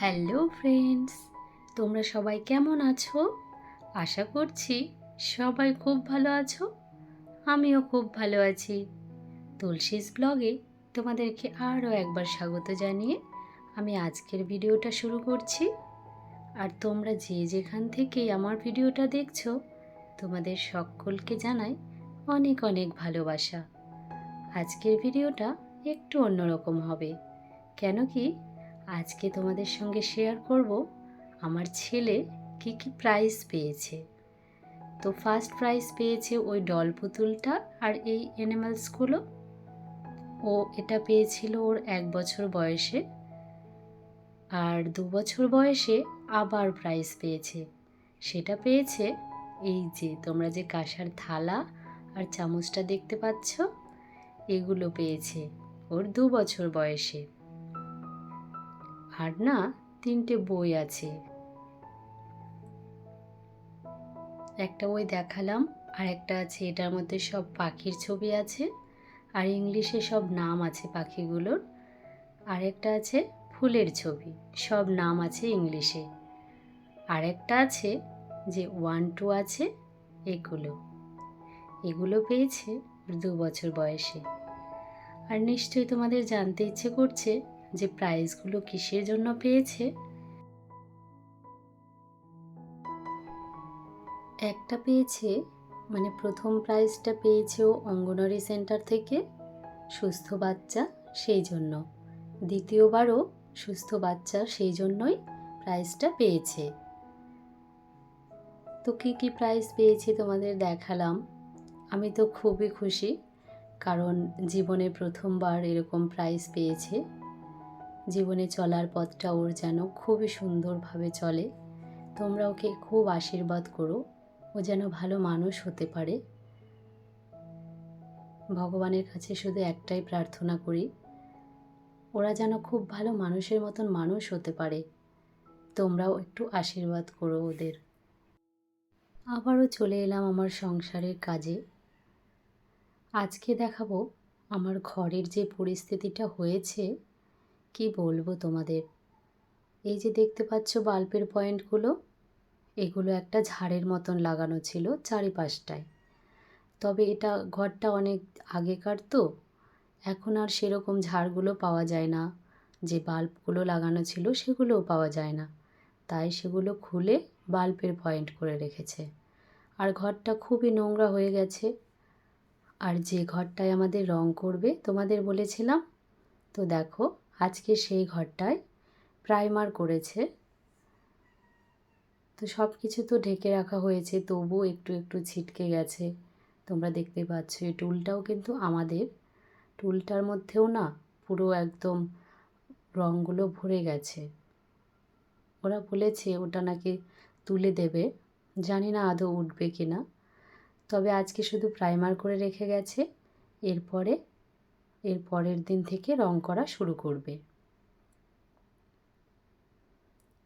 Hello friends, তোমরা সবাই কেমন আছো? আশা করছি সবাই খুব ভালো আছো। আমিও খুব ভালো আছি। তুলসীস ব্লগে তোমাদেরকে আরও একবার স্বাগত জানিয়ে আমি আজকের ভিডিওটা শুরু করছি। আর তোমরা যে যেখান থেকেই আমার ভিডিওটা দেখছো, তোমাদের সকলকে জানাই অনেক অনেক ভালোবাসা। আজকের ভিডিওটা একটু অন্যরকম হবে, কেন কি আজকে তোমাদের সঙ্গে শেয়ার করব আমার ছেলে কি কি প্রাইজ পেয়েছে। তো ফার্স্ট প্রাইজ পেয়েছে ওই ডল পুতুলটা আর এই অ্যানিমালসগুলো। ও এটা পেয়েছিল ওর 1 বছর বয়সে, আর 2 বছর বয়সে আবার প্রাইজ পেয়েছে। সেটা পেয়েছে এই যে তোমরা যে কাঁসার থালা আর চামচটা দেখতে পাচ্ছ, এগুলো পেয়েছে ওর 2 বছর বয়সে। আর না, 3টে বই আছে। একটা বই দেখালাম, আর একটা আছে এটার মধ্যে সব পাখির ছবি আছে আর ইংলিশে সব নাম আছে পাখিগুলোর। আর একটা আছে ফুলের ছবি, সব নাম আছে ইংলিশে। আর একটা আছে যে 1 2 আছে, এগুলো পেয়েছে 2 বছর বয়সে। আর নিশ্চয়ই তোমাদের জানতে ইচ্ছে করছে যে প্রাইজগুলো কিসের জন্য পেয়েছে। একটা পেয়েছে, মানে প্রথম প্রাইজটা পেয়েছে ও অঙ্গনওয়াড়ি সেন্টার থেকে, সুস্থ বাচ্চা, সেই জন্য। দ্বিতীয়বারও সুস্থ বাচ্চা, সেই জন্যই প্রাইজটা পেয়েছে। তো কী কী প্রাইজ পেয়েছে তোমাদের দেখালাম। আমি তো খুবই খুশি, কারণ জীবনে প্রথমবার এরকম প্রাইজ পেয়েছে। জীবনে চলার পথটা ওর যেন খুবই সুন্দরভাবে চলে। তোমরা ওকে খুব আশীর্বাদ করো, ও যেন ভালো মানুষ হতে পারে। ভগবানের কাছে শুধু একটাই প্রার্থনা করি, ওরা যেন খুব ভালো মানুষের মতন মানুষ হতে পারে। তোমরাও একটু আশীর্বাদ করো ওদের। আবারও চলে এলাম আমার সংসারের কাজে। আজকে দেখাবো আমার ঘরের যে পরিস্থিতিটা হয়েছে, কি বলবো তোমাদের। এই যে দেখতে পাচ্ছ বাল্বের পয়েন্টগুলো, এগুলো একটা ঝাড়ের মতন লাগানো ছিল চারিপাশটায়। তবে এটা ঘরটা অনেক আগেকার, তো এখন আর সেরকম ঝাড়গুলো পাওয়া যায় না। যে বাল্বগুলো লাগানো ছিল সেগুলোও পাওয়া যায় না, তাই সেগুলো খুলে বাল্বের পয়েন্ট করে রেখেছে। আর ঘরটা খুবই নোংরা হয়ে গেছে। আর যে ঘরটায় আমাদের রং করবে তোমাদের বলেছিলাম, তো দেখো আজকে সেই ঘরটায় প্রাইমার করেছে। তো সব কিছু তো ঢেকে রাখা হয়েছে, তবুও একটু একটু ছিটকে গেছে। তোমরা দেখতে পাচ্ছ এই টুলটাও কিন্তু আমাদের, টুলটার মধ্যেও না পুরো একদম রঙগুলো ভরে গেছে। ওরা বলেছে ওটা নাকি তুলে দেবে, জানি না আদৌ উঠবে কি না। তবে আজকে শুধু প্রাইমার করে রেখে গেছে, এর পরের দিন থেকে রং করা শুরু করবে।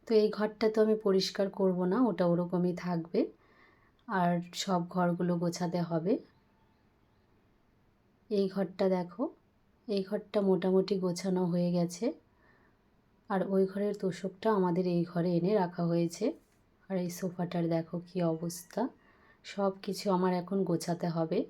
তো এই ঘরটা তো আমি পরিষ্কার করব না, ওটা ওরকমই থাকবে। আর সব ঘরগুলো গোছাতে হবে। এই ঘরটা দেখো, এই ঘরটা মোটামুটি গোছানো হয়ে গেছে। আর ওই ঘরের তোশকটা আমাদের এই ঘরে এনে রাখা হয়েছে। আর এই সোফাটার দেখো কি অবস্থা। সব কিছু আমার এখন গোছাতে হবে।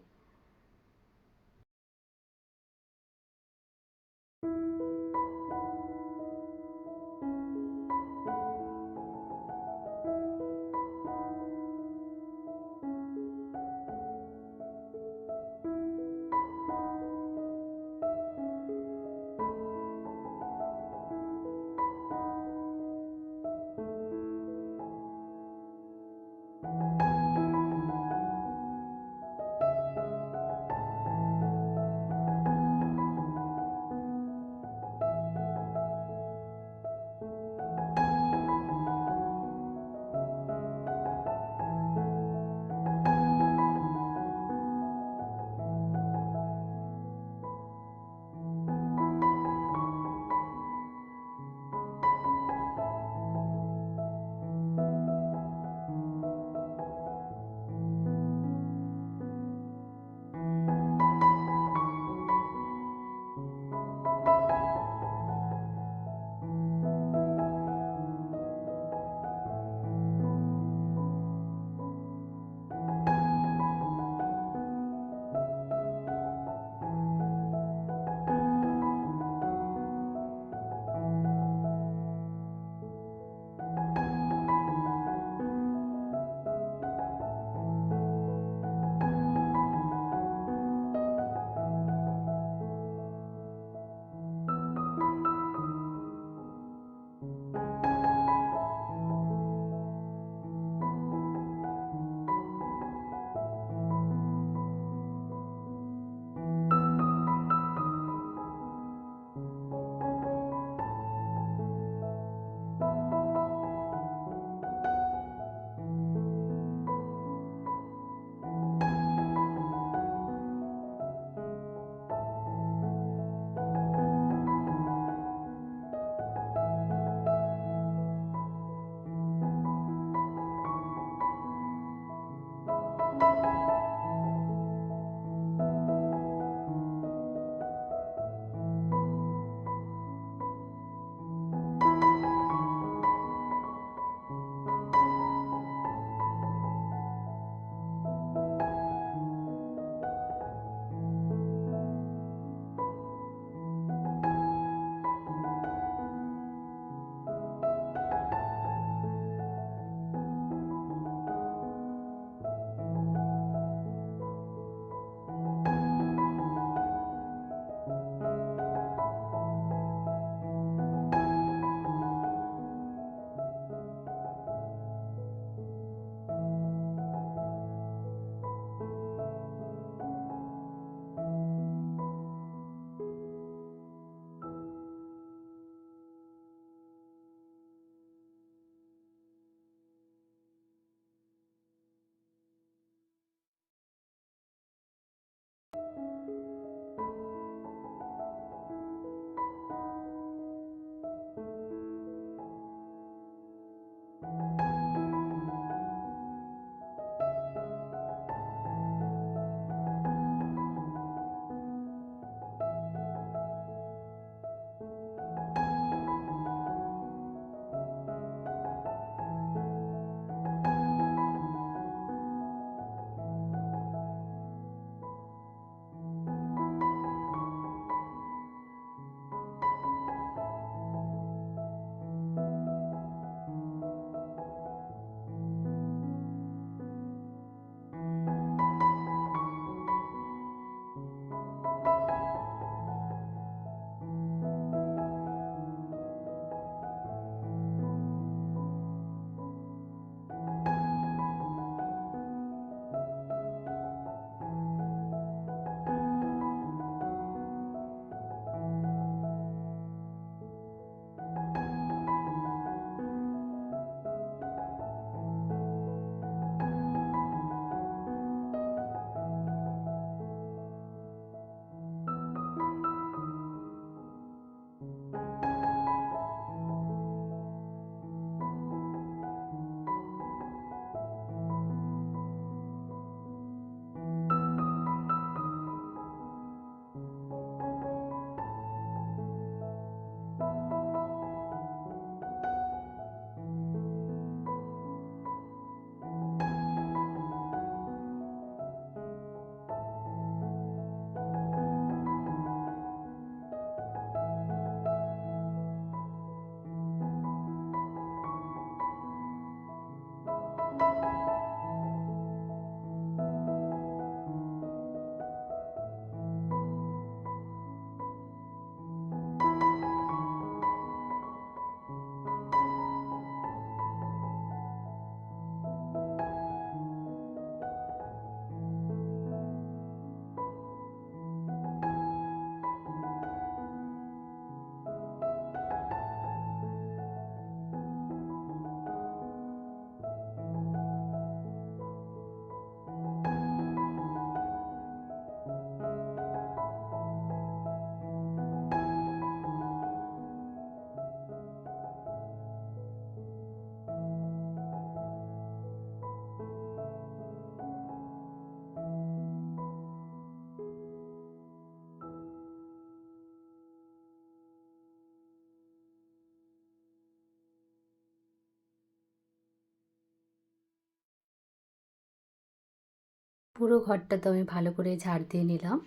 পুরো ঘরটা তো আমি ভালো করে ঝাড় দিয়ে নিলাম।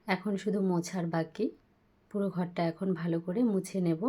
এখন শুধু মোছার বাকি। পুরো ঘরটা এখন ভালো করে মুছে নেব।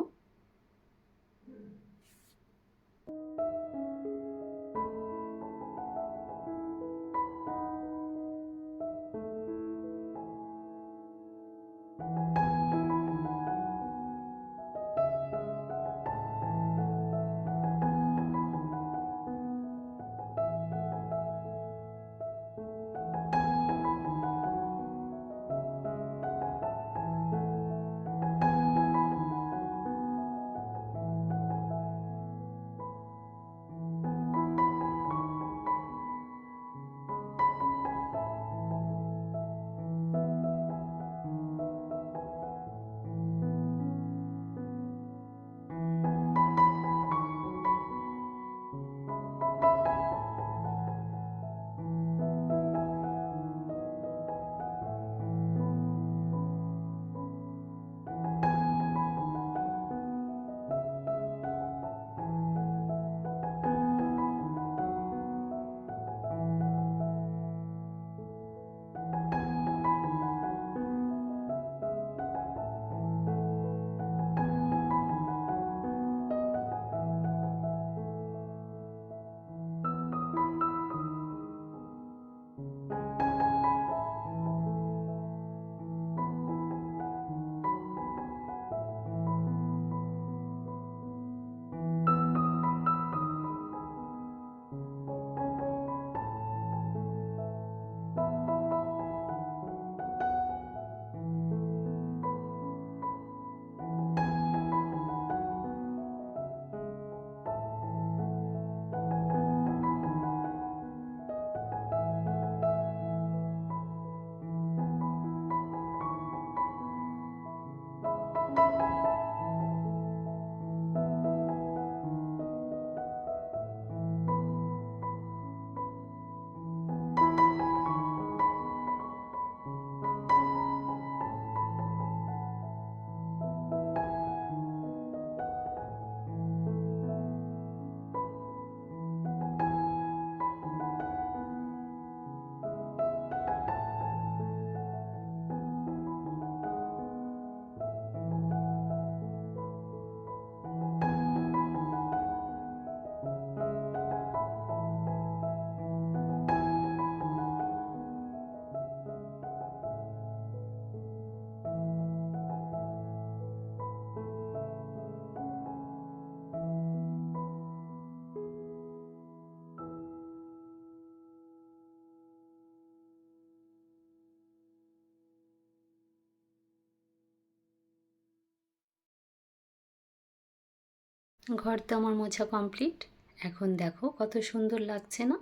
ঘর তো আমার মোছা কমপ্লিট। এখন দেখো কত সুন্দর লাগছে না?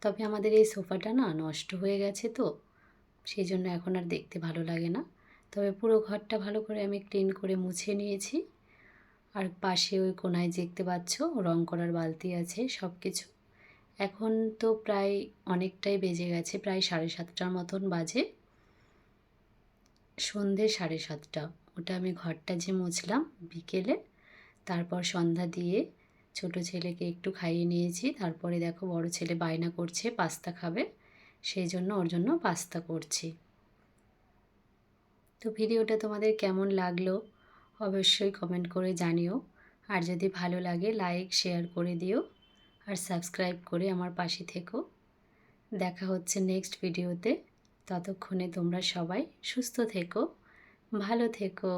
তবে আমাদের এই সোফাটা না নষ্ট হয়ে গেছে, তো সেই জন্য এখন আর দেখতে ভালো লাগে না। তবে পুরো ঘরটা ভালো করে আমি ক্লিন করে মুছে নিয়েছি। আর পাশে ওই কোনায় দেখতে পাচ্ছ রং করার বালতি আছে, সব কিছু। এখন তো প্রায় অনেকটাই বেজে গেছে, প্রায় 7:30টার মতন বাজে, সন্ধে 7:30। ওটা আমি ঘরটা যে মুছলাম বিকেলে, তারপর সন্ধ্যা দিয়ে ছোট ছেলেকে একটু খাইয়ে নিয়েছি। তারপরে দেখো বড় ছেলে বায়না করছে পাস্তা খাবে, সেই জন্য ওর জন্য পাস্তা করছি। তো ভিডিওটা তোমাদের কেমন লাগলো অবশ্যই কমেন্ট করে জানিও। আর যদি ভালো লাগে লাইক শেয়ার করে দিও, আর সাবস্ক্রাইব করে আমার পাশে থেকো। দেখা হচ্ছে নেক্সট ভিডিওতে। ততক্ষণে তোমরা সবাই সুস্থ থেকো, ভালো থেকো।